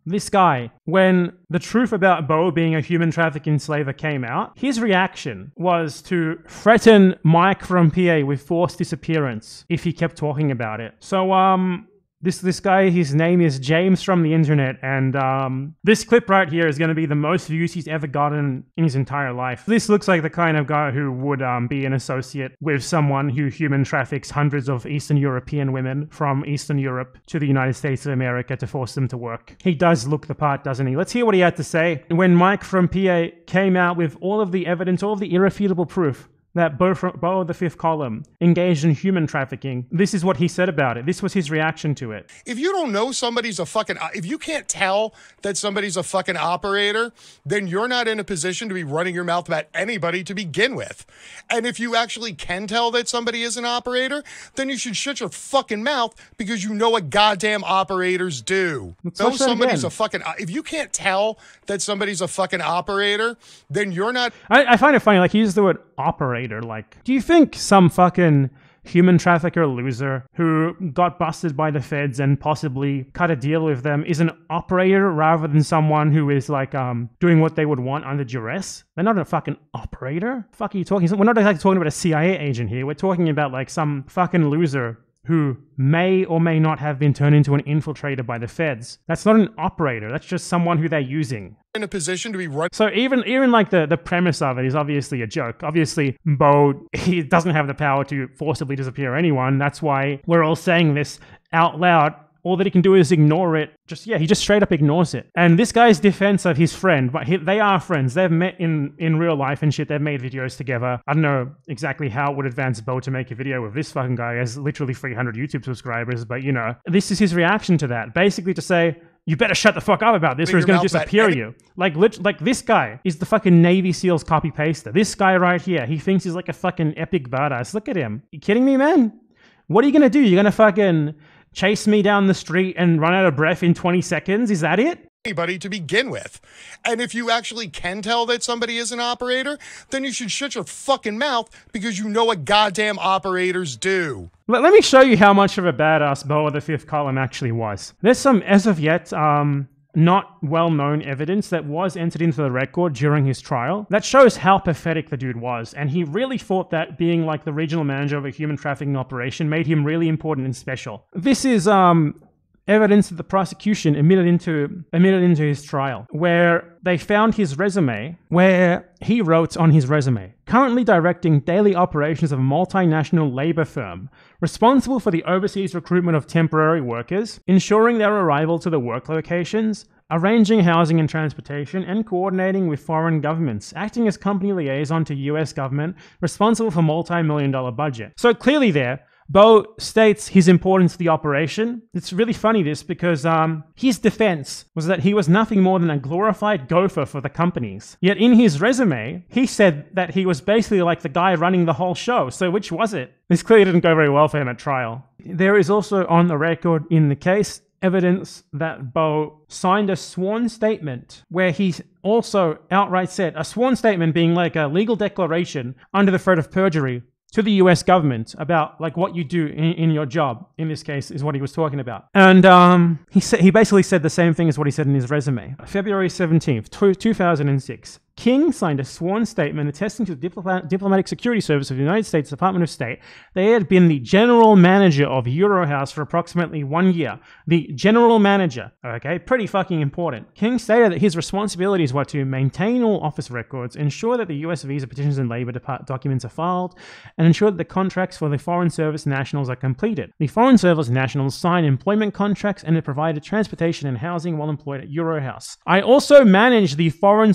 This guy, when the truth about Beau being a human trafficking slaver came out, his reaction was to threaten Mike from PA with forced disappearance if he kept talking about it. So, this guy, his name is James from the internet, and this clip right here is going to be the most views he's ever gotten in his entire life. This looks like the kind of guy who would be an associate with someone who human traffics hundreds of Eastern European women from Eastern Europe to the United States of America to force them to work. He does look the part, doesn't he? Let's hear what he had to say when Mike from PA came out with all of the evidence, all of the irrefutable proof that Beau the Fifth Column engaged in human trafficking. This is what he said about it. This was his reaction to it. If you don't know somebody's a fucking, if you can't tell that somebody's a fucking operator, then you're not in a position to be running your mouth about anybody to begin with. And if you actually can tell that somebody is an operator, then you should shut your fucking mouth because you know what goddamn operators do. Know somebody's a fucking, if you can't tell that somebody's a fucking operator, then you're not. I find it funny, like he used the word operator. Like, do you think some fucking human trafficker loser who got busted by the feds and possibly cut a deal with them is an operator rather than someone who is like doing what they would want under duress? They're not a fucking operator. Fuck are you talking? We're not exactly talking about a CIA agent here. We're talking about like some fucking loser who may or may not have been turned into an infiltrator by the feds. That's not an operator. That's just someone who they're using. In a position to be run. So even like the premise of it is obviously a joke. Obviously, Beau, he doesn't have the power to forcibly disappear anyone. That's why we're all saying this out loud. All that he can do is ignore it. He just straight up ignores it. And this guy's defense of his friend, but they are friends. They've met in real life and shit. They've made videos together. I don't know exactly how it would advance Beau to make a video with this fucking guy. He has literally 300 YouTube subscribers, but you know, this is his reaction to that. Basically to say, you better shut the fuck up about this or he's going to disappear you. Like this guy is the fucking Navy SEALs copy-paster. This guy right here, he thinks he's like a fucking epic badass. Look at him. You kidding me, man? What are you going to do? You're going to fucking chase me down the street and run out of breath in 20 seconds? Is that it? Anybody to begin with. And if you actually can tell that somebody is an operator, then you should shut your fucking mouth because you know what goddamn operators do. Let me show you how much of a badass Beau the Fifth Column actually was. There's some, as of yet, not well-known evidence that was entered into the record during his trial that shows how pathetic the dude was, and he really thought that being like the regional manager of a human trafficking operation made him really important and special. This is evidence that the prosecution admitted into his trial, where they found his resume, where he wrote on his resume, currently directing daily operations of a multinational labor firm, responsible for the overseas recruitment of temporary workers, ensuring their arrival to the work locations, arranging housing and transportation, and coordinating with foreign governments, acting as company liaison to US government, responsible for multi-million-dollar budget. So clearly there, Beau states his importance to the operation. It's really funny this because his defense was that he was nothing more than a glorified gopher for the companies. Yet in his resume, he said that he was basically like the guy running the whole show. So which was it? This clearly didn't go very well for him at trial. There is also on the record in the case evidence that Beau signed a sworn statement where he also outright said, a sworn statement being like a legal declaration under the threat of perjury to the US government about like what you do in your job, in this case, is what he was talking about. And he basically said the same thing as what he said in his resume. February 17th, 2006. King signed a sworn statement attesting to the Diplomatic Security Service of the United States Department of State. They had been the general manager of Eurohouse for approximately 1 year. The general manager, okay, pretty fucking important. King stated that his responsibilities were to maintain all office records, ensure that the US visa petitions and labor documents are filed, and ensure that the contracts for the Foreign Service nationals are completed. The Foreign Service nationals signed employment contracts and it provided transportation and housing while employed at Eurohouse. I also manage the Foreign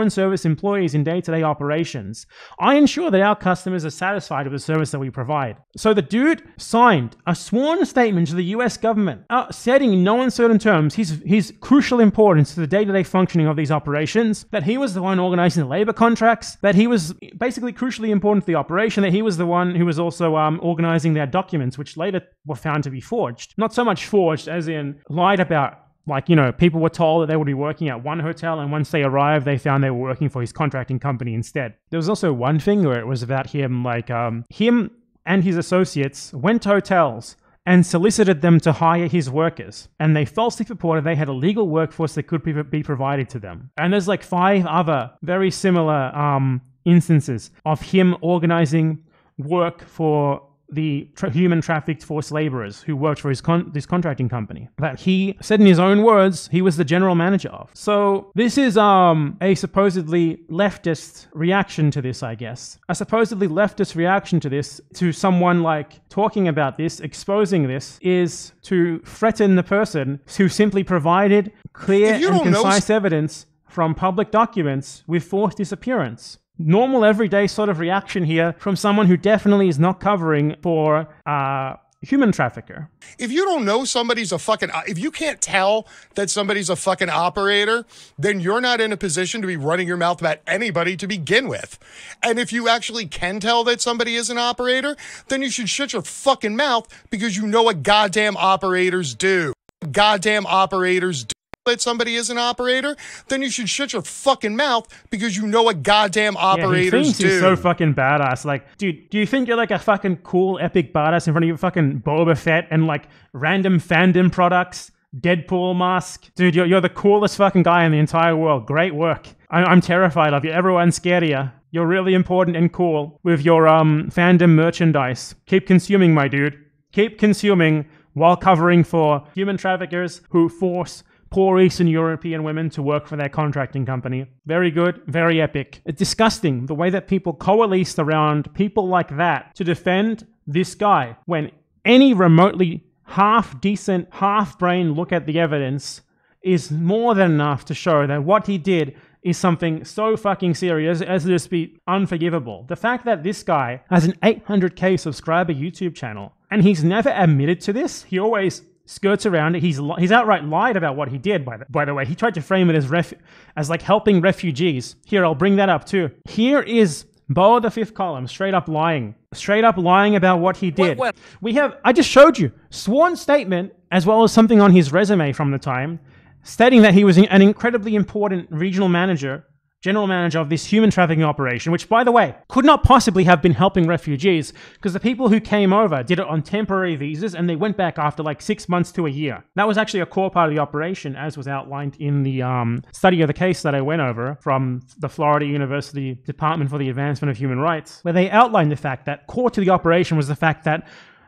Service employees in day-to-day operations. I ensure that our customers are satisfied with the service that we provide. So the dude signed a sworn statement to the US government, stating in no uncertain terms his crucial importance to the day-to-day functioning of these operations, that he was the one organizing the labor contracts, that he was basically crucially important to the operation, that he was the one who was also organizing their documents, which later were found to be forged. Not so much forged as in lied about. Like, you know, people were told that they would be working at one hotel, and once they arrived, they found they were working for his contracting company instead. There was also one thing where it was about him, like, him and his associates went to hotels and solicited them to hire his workers. And they falsely purported they had a legal workforce that could be provided to them. And there's like 5 other very similar instances of him organizing work for the human trafficked forced laborers who worked for this contracting company that he said in his own words he was the general manager of. So this is a supposedly leftist reaction to this, I guess. A supposedly leftist reaction to this, to someone like talking about this, exposing this, is to threaten the person who simply provided clear and concise evidence from public documents with forced disappearance. Normal, everyday sort of reaction here from someone who definitely is not covering for human trafficker. If you don't know somebody's a fucking, if you can't tell that somebody's a fucking operator, then you're not in a position to be running your mouth about anybody to begin with. And if you actually can tell that somebody is an operator, then you should shut your fucking mouth because you know what goddamn operators do. Goddamn operators do. That somebody is an operator, then you should shut your fucking mouth because you know what goddamn operators do. He thinks he's so fucking badass. Like, dude, do you think you're like a fucking cool, epic badass in front of your fucking Boba Fett and like random fandom products, Deadpool mask? Dude, you're the coolest fucking guy in the entire world. Great work. I'm terrified of you. Everyone's scared of you. You're really important and cool with your fandom merchandise. Keep consuming, my dude. Keep consuming while covering for human traffickers who force poor Eastern European women to work for their contracting company. Very good, very epic. It's disgusting the way that people coalesced around people like that to defend this guy when any remotely half-decent, half-brain look at the evidence is more than enough to show that what he did is something so fucking serious as to just be unforgivable. The fact that this guy has an 800k subscriber YouTube channel and he's never admitted to this, he always skirts around it. He's outright lied about what he did, by the way. He tried to frame it as like helping refugees. Here, I'll bring that up too. Here is Beau, the 5th column, straight up lying about what he did. I just showed you, sworn statement, as well as something on his resume from the time, stating that he was an incredibly important regional manager, general manager of this human trafficking operation, which, by the way, could not possibly have been helping refugees because the people who came over did it on temporary visas and they went back after like 6 months to a year. That was actually a core part of the operation, as was outlined in the study of the case that I went over from the Florida University Department for the Advancement of Human Rights, where they outlined the fact that core to the operation was the fact that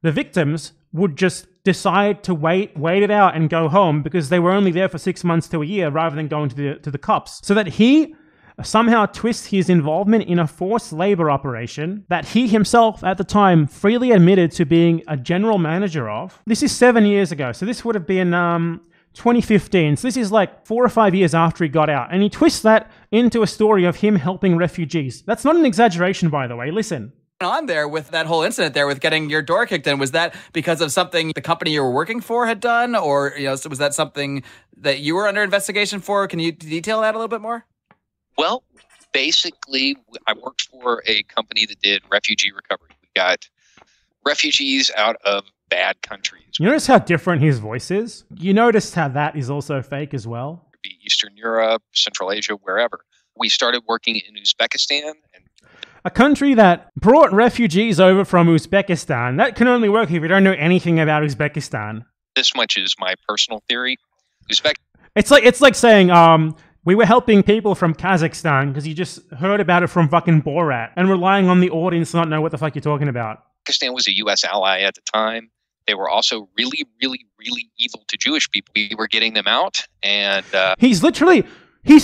the victims would just decide to wait it out and go home because they were only there for 6 months to a year rather than going to the cops. So that he somehow twists his involvement in a forced labor operation that he himself at the time freely admitted to being a general manager of. This is 7 years ago, so this would have been 2015. So this is like 4 or 5 years after he got out. And he twists that into a story of him helping refugees. That's not an exaggeration, by the way. Listen. On there with that whole incident there with getting your door kicked in, was that because of something the company you were working for had done, or was that something that you were under investigation for? Can you detail that a little bit more? Well, basically, I worked for a company that did refugee recovery. We got refugees out of bad countries. You notice how different his voice is? You notice how that is also fake as well? Be Eastern Europe, Central Asia, wherever. We started working in Uzbekistan. A country that brought refugees over from Uzbekistan. That can only work if you don't know anything about Uzbekistan. This much is my personal theory. It's like saying, we were helping people from Kazakhstan because you just heard about it from fucking Borat and relying on the audience to not know what the fuck you're talking about. Pakistan was a U.S. ally at the time. They were also really, really, really evil to Jewish people. We were getting them out, and he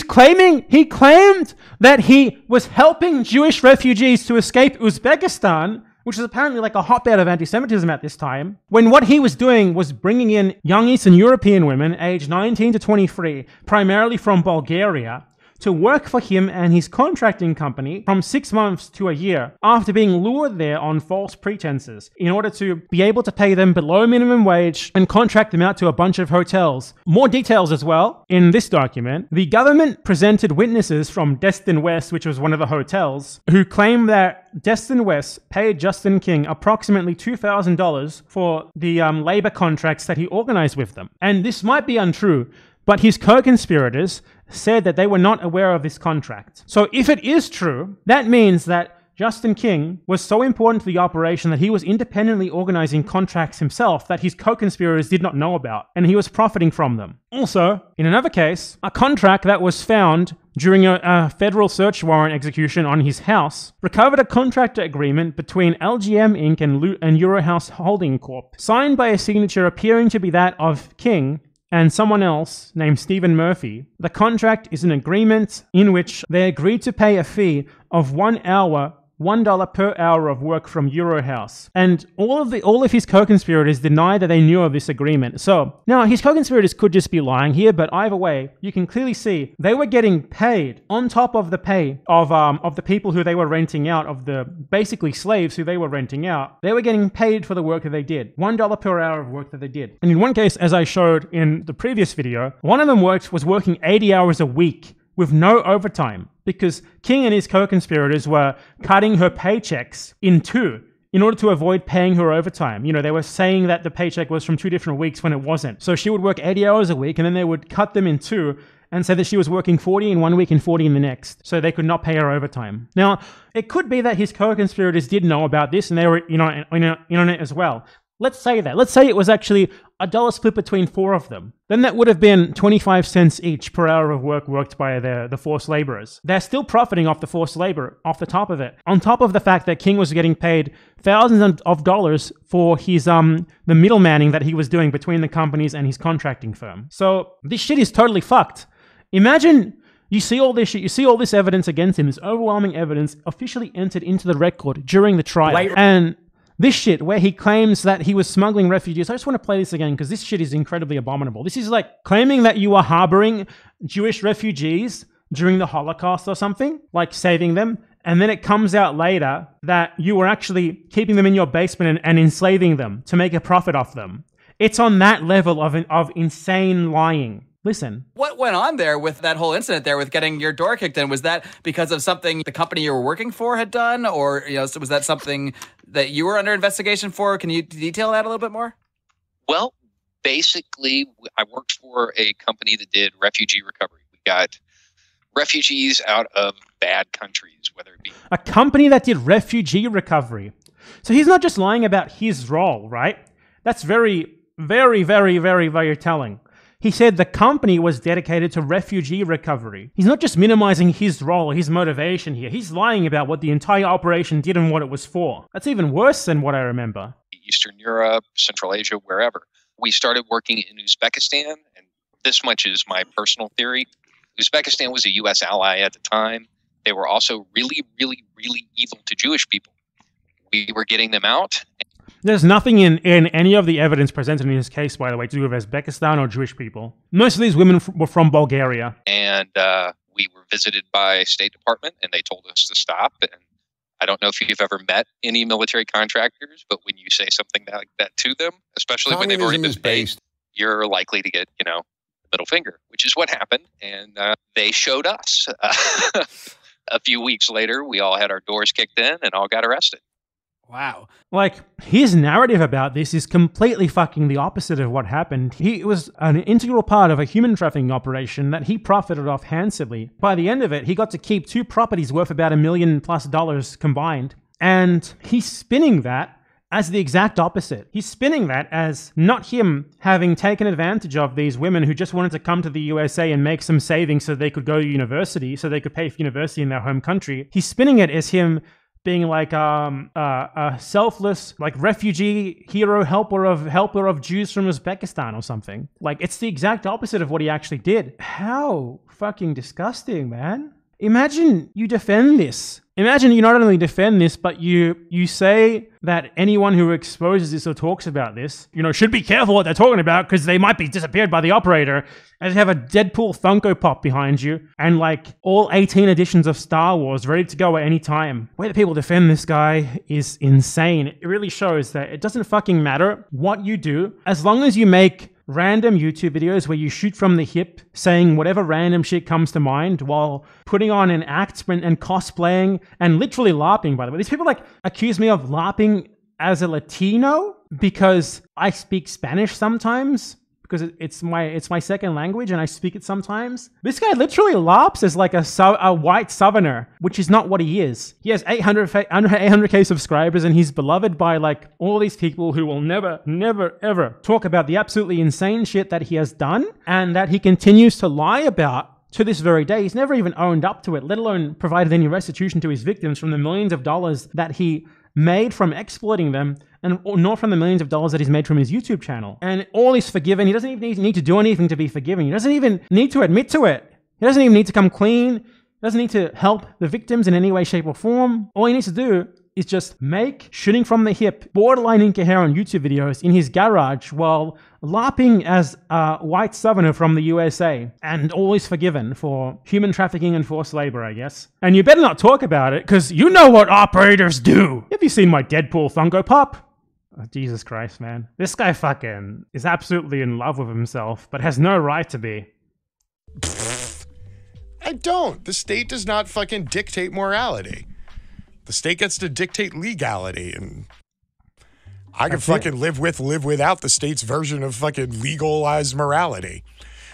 claimed that he was helping Jewish refugees to escape Uzbekistan, which is apparently like a hotbed of anti-Semitism at this time, when what he was doing was bringing in young Eastern European women aged 19 to 23, primarily from Bulgaria, to work for him and his contracting company from 6 months to a year after being lured there on false pretenses in order to be able to pay them below minimum wage and contract them out to a bunch of hotels. More details as well in this document. The government presented witnesses from Destin West, which was one of the hotels, who claimed that Destin West paid Justin King approximately $2,000 for the labor contracts that he organized with them. And this might be untrue, but his co-conspirators said that they were not aware of this contract. So if it is true, that means that Justin King was so important to the operation that he was independently organizing contracts himself that his co-conspirators did not know about, and he was profiting from them. Also, in another case, a contract that was found during a federal search warrant execution on his house recovered a contract agreement between LGM Inc. and Eurohouse Holding Corp., signed by a signature appearing to be that of King and someone else named Stephen Murphy. The contract is an agreement in which they agreed to pay a fee of $1 per hour of work from Eurohouse. And all of his co-conspirators deny that they knew of this agreement. So now his co-conspirators could just be lying here, but either way, you can clearly see they were getting paid on top of the pay of the people who they were renting out, of the basically slaves who they were renting out. They were getting paid for the work that they did. $1 per hour of work that they did. And in one case, as I showed in the previous video, one of them was working 80 hours a week with no overtime, because King and his co-conspirators were cutting her paychecks in two in order to avoid paying her overtime. You know, they were saying that the paycheck was from 2 different weeks when it wasn't. So she would work 80 hours a week, and then they would cut them in two and say that she was working 40 in one week and 40 in the next, so they could not pay her overtime. Now, it could be that his co-conspirators did know about this, and they were in on it as well. Let's say that. Let's say it was actually $1 split between 4 of them. Then that would have been 25 cents each per hour of work worked by the forced laborers. They're still profiting off the forced labor, off the top of it. On top of the fact that King was getting paid thousands of dollars for his the middlemaning that he was doing between the companies and his contracting firm. So this shit is totally fucked. Imagine you see all this shit, you see all this evidence against him, this overwhelming evidence officially entered into the record during the trial. And this shit where he claims that he was smuggling refugees. I just want to play this again because this shit is incredibly abominable. This is like claiming that you are harboring Jewish refugees during the Holocaust or something, like saving them. And then it comes out later that you were actually keeping them in your basement and enslaving them to make a profit off them. It's on that level of insane lying. Listen. What went on there with that whole incident there with getting your door kicked in? Was that because of something the company you were working for had done? Or, was that something that you were under investigation for? Can you detail that a little bit more? Well, basically, I worked for a company that did refugee recovery. We got refugees out of bad countries, whether it be... A company that did refugee recovery. So he's not just lying about his role, right? That's very, very, very, very, very telling. He said the company was dedicated to refugee recovery. He's not just minimizing his role, his motivation here. He's lying about what the entire operation did and what it was for. That's even worse than what I remember. Eastern Europe, Central Asia, wherever. We started working in Uzbekistan, and this much is my personal theory. Uzbekistan was a U.S. ally at the time. They were also really, really, really evil to Jewish people. We were getting them out. There's nothing in any of the evidence presented in his case, by the way, to do with Uzbekistan or Jewish people. Most of these women were from Bulgaria. And we were visited by State Department, and they told us to stop. And I don't know if you've ever met any military contractors, but when you say something like that to them, especially when they've already been paid, you're likely to get, the middle finger, which is what happened. And they showed us. A few weeks later, we all had our doors kicked in and all got arrested. Wow. Like, his narrative about this is completely fucking the opposite of what happened. He was an integral part of a human trafficking operation that he profited off handsomely. By the end of it, he got to keep 2 properties worth about $1 million+ combined. And he's spinning that as the exact opposite. He's spinning that as not him having taken advantage of these women who just wanted to come to the USA and make some savings so they could go to university, so they could pay for university in their home country. He's spinning it as him being like a selfless, like, refugee hero helper of Jews from Uzbekistan or something. Like, it's the exact opposite of what he actually did. How fucking disgusting, man. Imagine you defend this. Imagine you not only defend this, but you say that anyone who exposes this or talks about this, should be careful what they're talking about because they might be disappeared by the operator, and have a Deadpool Funkopop behind you and like all 18 editions of Star Wars ready to go at any time. The way that people defend this guy is insane. It really shows that it doesn't fucking matter what you do as long as you make random YouTube videos where you shoot from the hip, saying whatever random shit comes to mind while putting on an act and cosplaying and literally LARPing, by the way. These people accuse me of LARPing as a Latino because I speak Spanish sometimes. because it's my second language and I speak it sometimes. This guy literally LARPs as like a white southerner, which is not what he is. He has 800k subscribers and he's beloved by like all these people who will never ever talk about the absolutely insane shit that he has done and that he continues to lie about to this very day. He's never even owned up to it, let alone provided any restitution to his victims from the millions of dollars that he made from exploiting them, and nor from the millions of dollars that he's made from his YouTube channel. And all is forgiven. He doesn't even need to do anything to be forgiven. He doesn't even need to admit to it. He doesn't even need to come clean. He doesn't need to help the victims in any way, shape, or form. All he needs to do is just make shooting from the hip, borderline incoherent YouTube videos in his garage while LARPing as a white southerner from the USA, and always forgiven for human trafficking and forced labor, I guess. And you better not talk about it, because you know what operators do. Have you seen my Deadpool Funkopop? Oh, Jesus Christ, man. This guy fucking is absolutely in love with himself, but has no right to be. I don't. The state does not fucking dictate morality. The state gets to dictate legality, and I can fucking live without the state's version of fucking legalized morality.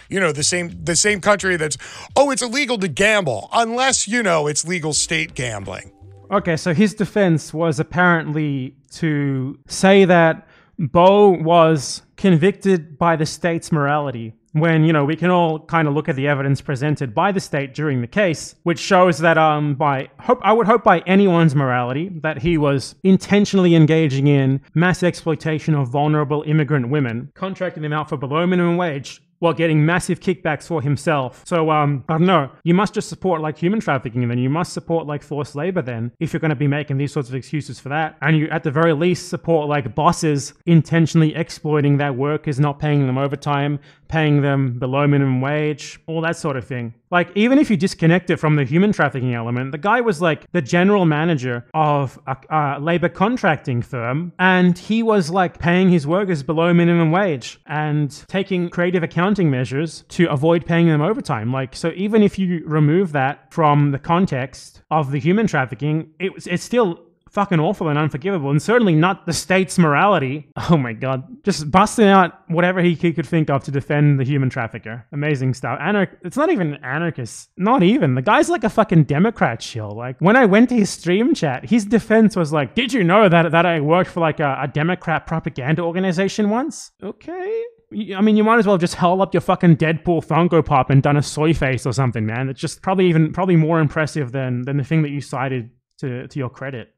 You know, the same country that's, oh, it's illegal to gamble, unless, you know, it's legal state gambling. Okay, so his defense was apparently to say that Beau was convicted by the state's morality, when, you know, we can all kind of look at the evidence presented by the state during the case, which shows that I would hope by anyone's morality that he was intentionally engaging in mass exploitation of vulnerable immigrant women, contracting them out for below minimum wage, while getting massive kickbacks for himself. So, I don't know, you must just support like human trafficking, and then you must support like forced labor then, if you're going to be making these sorts of excuses for that. And you, at the very least, support like bosses intentionally exploiting their workers, not paying them overtime, paying them below minimum wage, all that sort of thing. Like, even if you disconnect it from the human trafficking element, the guy was like the general manager of a labor contracting firm, and he was like paying his workers below minimum wage and taking creative accounting measures to avoid paying them overtime. Like, so even if you remove that from the context of the human trafficking, it's still fucking awful and unforgivable, and certainly not the state's morality. Oh my god. Just busting out whatever he could think of to defend the human trafficker. Amazing stuff. It's not even anarchist. Not even. The guy's like a fucking Democrat shill. Like, when I went to his stream chat, his defense was like, did you know that I worked for like a Democrat propaganda organization once? Okay. I mean, you might as well just held up your fucking Deadpool Funkopop and done a soy face or something, man. It's just probably more impressive than the thing that you cited to your credit.